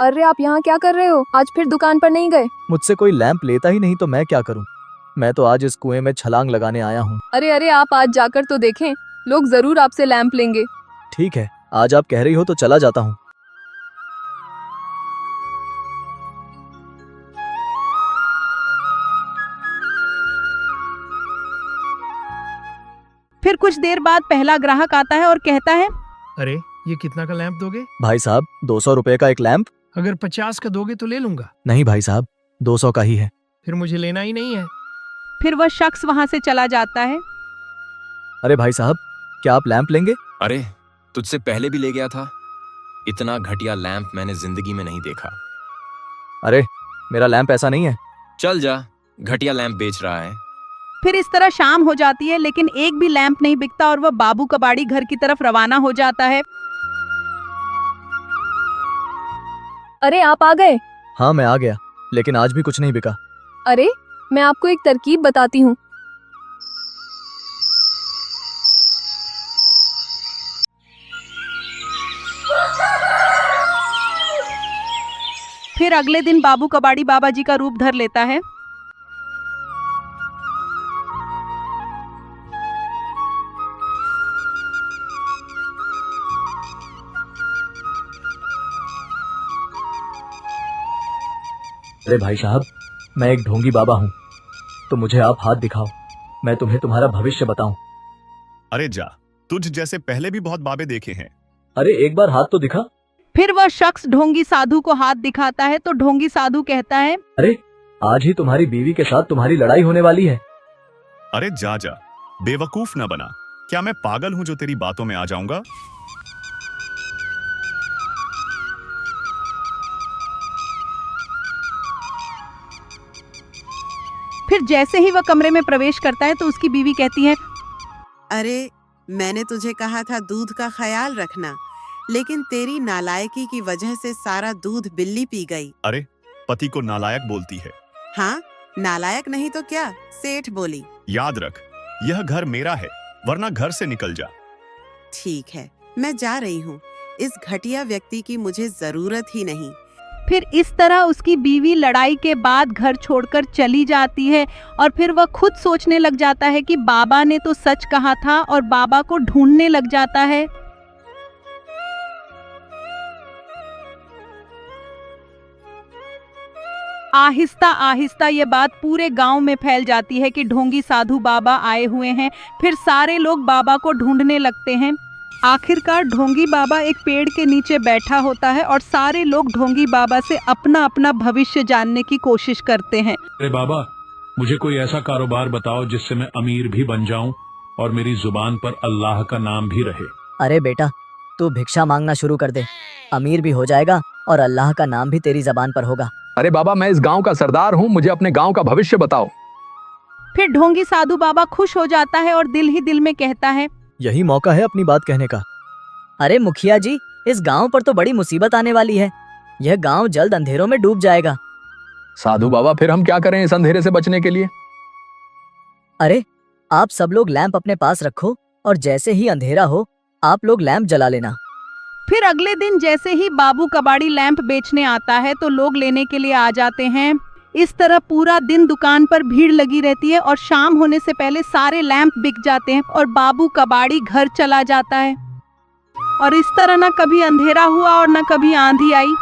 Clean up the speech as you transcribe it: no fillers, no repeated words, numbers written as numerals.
अरे आप यहाँ क्या कर रहे हो? आज फिर दुकान पर नहीं गए? मुझसे कोई लैंप लेता ही नहीं तो मैं क्या करूं? मैं तो आज इस कुएं में छलांग लगाने आया हूं। अरे अरे आप आज जाकर तो देखें, लोग जरूर आपसे लैंप लेंगे। ठीक है, आज आप कह रही हो तो चला जाता हूं। फिर कुछ देर बाद पहला ग्राहक आता है और कहता है, अरे ये कितना का लैंप दोगे? भाई साहब 200 रुपए का एक लैंप। अगर 50 का दोगे तो ले लूंगा। नहीं भाई साहब, 200 का ही है। फिर मुझे लेना ही नहीं है। फिर वह शख्स वहां से चला जाता है। अरे भाई साहब, क्या आप लैंप लेंगे? अरे तुझसे पहले भी ले गया था। इतना घटिया लैंप मैंने जिंदगी में नहीं देखा। अरे मेरा लैंप ऐसा नहीं है। चल जा, घटिया लैंप बेच रहा है। फिर इस तरह शाम हो जाती है, लेकिन एक भी लैंप नहीं बिकता और वह बाबू कबाड़ी घर की तरफ रवाना हो जाता है। अरे आप आ गए? हाँ मैं आ गया, लेकिन आज भी कुछ नहीं बिका। अरे मैं आपको एक तरकीब बताती हूँ। फिर अगले दिन बाबू कबाड़ी बाबा जी का रूप धर लेता है। अरे भाई साहब, मैं एक ढोंगी बाबा हूँ, तो मुझे आप हाथ दिखाओ, मैं तुम्हें तुम्हारा भविष्य बताऊं। अरे जा, तुझ जैसे पहले भी बहुत बाबे देखे हैं। अरे एक बार हाथ तो दिखा। फिर वह शख्स ढोंगी साधु को हाथ दिखाता है तो ढोंगी साधु कहता है, अरे आज ही तुम्हारी बीवी के साथ तुम्हारी लड़ाई होने वाली है। अरे जा जा, बेवकूफ न बना। क्या मैं पागल हूँ जो तेरी बातों में आ जाऊंगा? फिर जैसे ही वह कमरे में प्रवेश करता है तो उसकी बीवी कहती है, अरे मैंने तुझे कहा था दूध का ख्याल रखना, लेकिन तेरी नालायकी की वजह से सारा दूध बिल्ली पी गई। अरे पति को नालायक बोलती है। हाँ, नालायक नहीं तो क्या, सेठ बोली। याद रख, यह घर मेरा है, वरना घर से निकल जा। ठीक है, मैं जा रही हूँ। इस घटिया व्यक्ति की मुझे जरूरत ही नहीं। फिर इस तरह उसकी बीवी लड़ाई के बाद घर छोड़कर चली जाती है और फिर वह खुद सोचने लग जाता है कि बाबा ने तो सच कहा था और बाबा को ढूंढने लग जाता है। आहिस्ता आहिस्ता ये बात पूरे गांव में फैल जाती है कि ढोंगी साधु बाबा आए हुए हैं। फिर सारे लोग बाबा को ढूंढने लगते हैं। आखिरकार ढोंगी बाबा एक पेड़ के नीचे बैठा होता है और सारे लोग ढोंगी बाबा से अपना अपना भविष्य जानने की कोशिश करते हैं। अरे बाबा, मुझे कोई ऐसा कारोबार बताओ जिससे मैं अमीर भी बन जाऊं और मेरी जुबान पर अल्लाह का नाम भी रहे। अरे बेटा, तू भिक्षा मांगना शुरू कर दे, अमीर भी हो जाएगा और अल्लाह का नाम भी तेरी जबान पर होगा। अरे बाबा, मैं इस गांव का सरदार हूँ, मुझे अपने गांव का भविष्य बताओ। फिर ढोंगी साधु बाबा खुश हो जाता है और दिल ही दिल में कहता है, यही मौका है अपनी बात कहने का। अरे मुखिया जी, इस गांव पर तो बड़ी मुसीबत आने वाली है। यह गांव जल्द अंधेरों में डूब जाएगा। साधु बाबा, फिर हम क्या करें इस अंधेरे से बचने के लिए? अरे आप सब लोग लैंप अपने पास रखो और जैसे ही अंधेरा हो आप लोग लैंप जला लेना। फिर अगले दिन जैसे ही बाबू कबाड़ी लैंप बेचने आता है तो लोग लेने के लिए आ जाते हैं। इस तरह पूरा दिन दुकान पर भीड़ लगी रहती है और शाम होने से पहले सारे लैंप बिक जाते हैं और बाबू कबाड़ी घर चला जाता है। और इस तरह न कभी अंधेरा हुआ और न कभी आंधी आई।